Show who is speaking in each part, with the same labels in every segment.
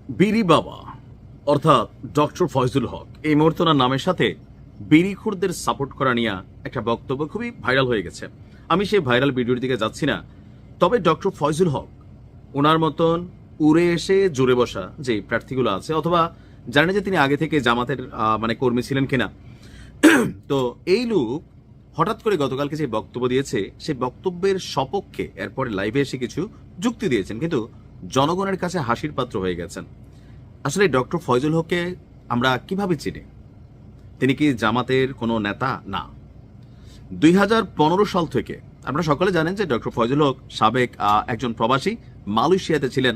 Speaker 1: বিরি বাবা অর্থাৎ ডক্টর ফয়জুল হক এই মুহূর্তে ওনার নামের সাথে বিড়িখোরদের সাপোর্ট করা নিয়ে একটা বক্তব্য খুবই ভাইরাল হয়ে গেছে। আমি সেই ভাইরাল ভিডিওর দিকে যাচ্ছি না, তবে ডক্টর ফয়জুল হক ওনার মতন উড়ে এসে জুড়ে বসা যে প্রার্থীগুলো আছে, অথবা জানেন যে তিনি আগে থেকে জামাতের কর্মী ছিলেন কিনা, তো এই লোক হঠাৎ করে গতকালকে যে বক্তব্য দিয়েছে সেই বক্তব্যের সপক্ষে এরপরে লাইভে এসে কিছু যুক্তি দিয়েছেন, কিন্তু জনগণের কাছে হাসির পাত্র হয়ে গেছেন। আসলে ডক্টর ফয়জুল হককে আমরা কিভাবে চিনি? তিনি কি জামাতের কোনো নেতা? না। 2015 সাল থেকে আপনারা সকলে জানেন যে ডক্টর ফয়জুল হক সাবেক একজন প্রবাসী, মালয়েশিয়াতে ছিলেন।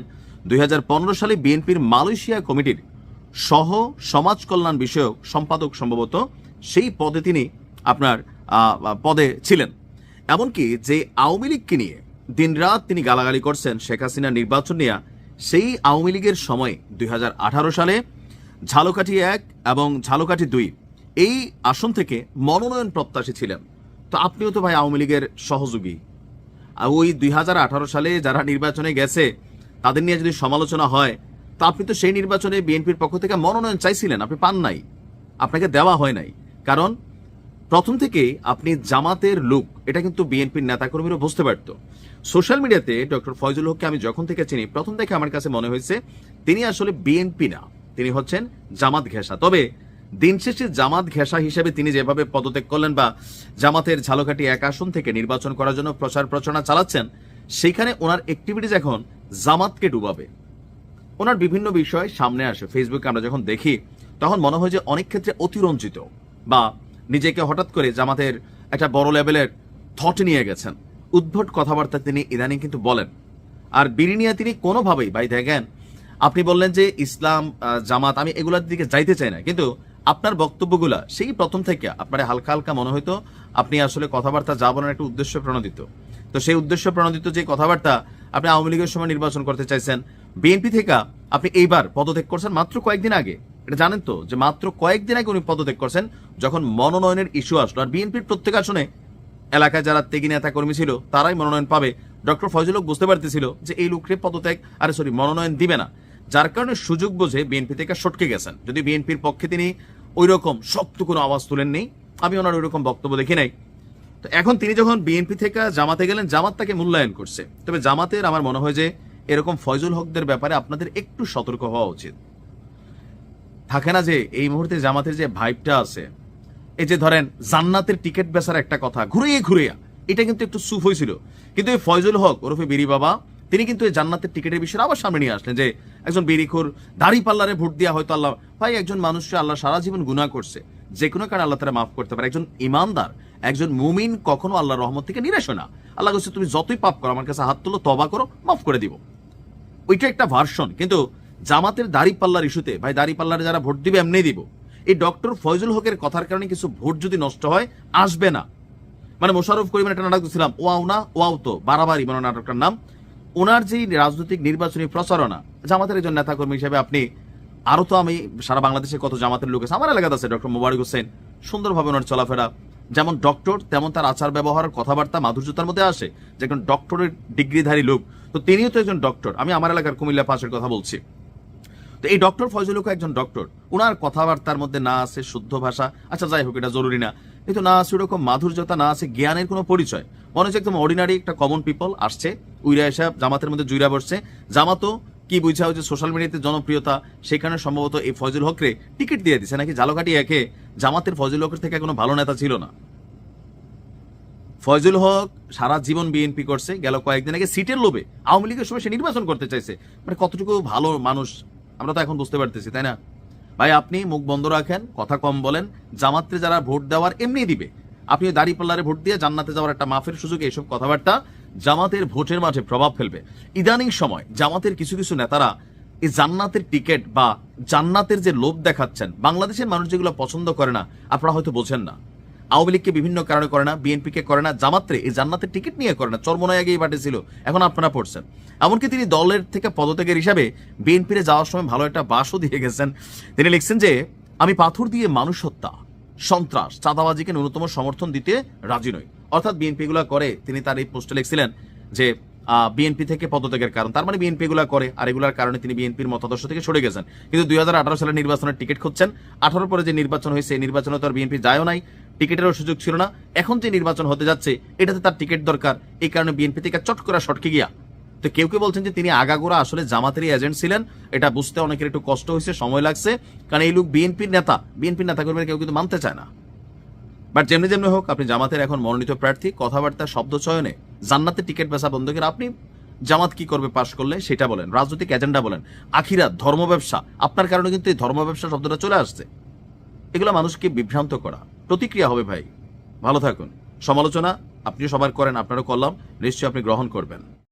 Speaker 1: 2015 সালে বিএনপির মালয়েশিয়া কমিটির সহ সমাজ কল্যাণ বিষয়ক সম্পাদক, সম্ভবত সেই পদে তিনি পদে ছিলেন। এমনকি যে আওয়ামী লীগকে নিয়ে দিনরাত তিনি গালাগালি করছেন শেখ হাসিনা নির্বাচন নিয়ে, সেই আওয়ামী লীগের সময় 2018 সালে ঝালকাঠি 1 এবং ঝালকাঠি 2 এই আসন থেকে মনোনয়ন প্রত্যাশী ছিলেন। তো আপনিও তো ভাই আওয়ামী লীগের সহযোগী। ওই 2018 সালে যারা নির্বাচনে গেছে তাদের নিয়ে যদি সমালোচনা হয়, তা আপনি তো সেই নির্বাচনে বিএনপির পক্ষ থেকে মনোনয়ন চাইছিলেন, আপনি পান নাই, আপনাকে দেওয়া হয় নাই। কারণ প্রথম থেকেই আপনি জামাতের লোক, এটা কিন্তু বিএনপির নেতাকর্মীরা বুঝতে পারত। সোশ্যাল মিডিয়াতে ডক্টর ফয়জুল হককে আমি যখন থেকে চিনি, প্রথম থেকে আমার কাছে মনে হয়েছে তিনি আসলে বিএনপি না, তিনি হচ্ছেন জামাত ঘেঁষা। তবে দিন শেষে জামাত ঘেঁষা হিসেবে তিনি যেভাবে পদত্যাগ করলেন বা জামাতের ঝালকাঠি 1 আসন থেকে নির্বাচন করার জন্য প্রচার প্রচারণা চালাচ্ছেন, সেইখানে ওনার অ্যাক্টিভিটিস এখন জামাতকে ডুবাবে। ওনার বিভিন্ন বিষয় সামনে আসে, ফেসবুকে আমরা যখন দেখি তখন মনে হয় যে অনেক ক্ষেত্রে অতিরঞ্জিত বা নিজেকে হঠাৎ করে জামাতের একটা বড় লেভেলের থট নিয়ে গেছেন। উদ্ভট কথাবার্তা তিনি ইদানিং কিন্তু বলেন। আর বিড়ি নিয়ে তিনি কোনোভাবেই, ভাই দেখেন, আপনি বললেন যে ইসলাম জামাত, আমি এগুলোর দিকে যাইতে চাই না, কিন্তু আপনার বক্তব্যগুলা সেই প্রথম থেকে আপনার হালকা হালকা মনে হইতো আপনি আসলে কথাবার্তা যা বলার একটা উদ্দেশ্য প্রণোদিত। তো সেই উদ্দেশ্য প্রণোদিত যে কথাবার্তা, আপনি আওয়ামী লীগের সময় নির্বাচন করতে চাইছেন, বিএনপি থেকে আপনি এইবার পদত্যাগ করছেন মাত্র কয়েকদিন আগে। এটা জানেন তো যে মাত্র কয়েকদিন আগে উনি পদত্যাগ করছেন যখন মনোনয়নের ইস্যু আসলো। আর বিএনপির প্রত্যেক আসনে এলাকায় যারা ত্যাগী নেতা কর্মী ছিল তারাই মনোনয়ন পাবে। ডক্টর ফয়জুল হক বুঝতে পারতেছিল যে এই লোককে মনোনয়ন দিবে না, যার কারণে সুযোগ বুঝে বিএনপি থেকে সটকে গেছেন। যদি বিএনপির পক্ষে তিনি ওই রকম শক্ত কোনো আওয়াজ তুলেননি, আমি ওনার ওই রকম বক্তব্য দেখি নাই। তো এখন তিনি যখন বিএনপি থেকে জামাতে গেলেন, জামাত তাকে মূল্যায়ন করছে। তবে জামাতের আমার মনে হয় যে এরকম ফয়জুল হকদের ব্যাপারে আপনাদের একটু সতর্ক হওয়া উচিত। থাকে না যে এই মুহূর্তে জামাতের যে ভাইবটা আছে, এই যে ধরেন জান্নাতের টিকিট বেচার একটা কথা ঘুরিয়ে ঘুরিয়ে, এটা কিন্তু একটু সুফ হয়েছিল। কিন্তু এই ফয়জুল হক ওরফে বিরি বাবা, তিনি কিন্তু এই জান্নাতের টিকিটের বিষয়ে আবার সামনে নিয়ে আসলেন যে একজন বিরিখোর দাড়ি পাল্লারে ভোট দেওয়া হয়তো আল্লাহ, ভাই একজন মানুষকে আল্লাহ সারা জীবন গুনাহ করছে, যে কোনো কারণে আল্লাহ তারা মাফ করতে পারে। একজন ইমানদার, একজন মুমিন কখনো আল্লাহর রহমত থেকে নিরাশ হয় না। আল্লাহ বলছে তুমি যতই পাপ করো আমার কাছে হাত তুলো, তবা করো, মাফ করে দিব। ওইটা একটা ভার্সন। কিন্তু জামাতের দাড়ি পাল্লার ইস্যুতে, ভাই দাড়ি পাল্লারে যারা ভোট দিবে এমনি দিব। এই ডক্টর ফয়জুল হকের কথার কারণে কিছু ভোট যদি নষ্ট হয়, আসবে না। মানে মোশাররফ করিমের একটা নাটক ছিলাম, ওয়াও না ওয়াও তো বাড়াবাড়ি, মানে নাটকটার নাম। ওনার যে রাজনৈতিক নির্বাচনী প্রচারণা, জামাতের একজন নেতাকর্মী হিসেবে আপনি, আরো তো আমি সারা বাংলাদেশে কত জামাতের লোক আছে, আমার এলাকাতে আছে ডক্টর মোবারক হোসেন, সুন্দরভাবে ওনার চলাফেরা, যেমন ডক্টর তেমন তার আচার ব্যবহার, কথাবার্তা, মাধুর্যতার মধ্যে আসে যে একজন ডক্টরের ডিগ্রিধারী লোক। তো তিনিও তো একজন ডক্টর। আমি আমার এলাকার কুমিল্লা পাশের কথা বলছি। তো এই ডক্টর ফয়জুল হক একজন ডক্টর, ওনার কথাবার্তার মধ্যে না আছে শুদ্ধ ভাষা, আচ্ছা যাই হোক এটা জরুরি না, কিন্তু না আছে ওরকম মাধুর্যতা, না আছে জ্ঞানের কোনো পরিচয়। মনে হচ্ছে একদম অর্ডিনারি একটা কমন পিপল আসছে, উইরা এসে জামাতের মধ্যে জুইরা বসছে। জামাতও কি বুঝা হচ্ছে সোশ্যাল মিডিয়াতে জনপ্রিয়তা, সেখানে সম্ভবত এই ফয়জুল হকরে টিকিট দিয়ে দিচ্ছে, নাকি ঝালকাঠি 1-এ জামাতের ফয়জুল হকের থেকে কোনো ভালো নেতা ছিল না। ফয়জুল হক সারা জীবন বিএনপি করছে, গেল কয়েকদিন আগে সিটের লোভে আওয়ামী লীগের সময় সে নির্বাচন করতে চাইছে। মানে কতটুকু ভালো মানুষ আমরা তো এখন বুঝতে পারতেছি, তাই না ভাই? আপনি মুখ বন্ধ রাখেন, কথা কম বলেন। জামাতে যারা ভোট দেওয়ার এমনি দিবে, আপনি দাড়ি পাল্লারে ভোট দিয়ে জান্নাতে যাওয়ার একটা মাফের সুযোগ, এইসব কথাবার্তা জামাতের ভোটের মাঝে প্রভাব ফেলবে। ইদানিং সময় জামাতের কিছু কিছু নেতারা এই জান্নাতের টিকিট বা জান্নাতের যে লোভ দেখাচ্ছেন, বাংলাদেশের মানুষ যেগুলো পছন্দ করে না, আপনারা হয়তো বোঝেন না। আওয়ামী লীগকে বিভিন্ন কারণে করে না, বিএনপিকে করে না, জামাতরে এই জান্নাতের টিকিট নিয়ে করে না। চরমোনাই আগেই বাটে ছিল, এখন আপনারা পড়ছেন। এমনকি তিনি দলের থেকে পদত্যাগের হিসাবে বিএনপিতে যাওয়ার সময় ভালো একটা বাসও দিয়ে গেছেন। তিনি লিখছেন যে আমি পাথর দিয়ে মানুষ হত্যা, সন্ত্রাস, চাঁদাবাজিকে ন্যূনতম সমর্থন দিতে রাজি নই। অর্থাৎ বিএনপি গুলা করে, তিনি তার এই পোস্টে লিখছিলেন যে বিএনপি থেকে পদত্যাগের কারণ, তার মানে বিএনপি এগুলা করে, আর এগুলার কারণে তিনি বিএনপির মতাদর্শ থেকে সরে গেছেন। কিন্তু 2018 সালের নির্বাচনের টিকিট খুঁজছেন, 18 পরে যে নির্বাচন হয়েছে এই নির্বাচনে তো আর বিএনপি যায়ও নাই, টিকিটেরও সুযোগ ছিল না। এখন যে নির্বাচন হতে যাচ্ছে এটাতে তার টিকিট দরকার, এই কারণে বিএনপি থেকে চট করে সটকে গিয়া। তো কেউ কেউ বলছেন যে তিনি আগাগোড়া আসলে জামাতেরই এজেন্ট ছিলেন, এটা বুঝতে অনেকের একটু কষ্ট হয়েছে, সময় লাগছে, কারণ এই লোক বিএনপির নেতা কর্মীরা কেউ কিন্তু মানতে চায় না। বাট যেমনি যেমনি হোক, আপনি জামাতের এখন মনোনীত প্রার্থী, কথাবার্তা শব্দ চয়নে জান্নাতের টিকিট বেচা বন্ধ করে আপনি জামাত কি করবে পাশ করলে সেটা বলেন, রাজনৈতিক এজেন্ডা বলেন, আখিরাত, ধর্ম ব্যবসা, আপনার কারণে কিন্তু এই ধর্ম ব্যবসা শব্দটা চলে আসছে। এগুলো মানুষকে বিভ্রান্ত করা, প্রতিক্রিয়া হবে ভাই। ভালো থাকুন। সমালোচনা আপনিও সবার করেন, আপনারও করলাম, নিশ্চয়ই আপনি গ্রহণ করবেন।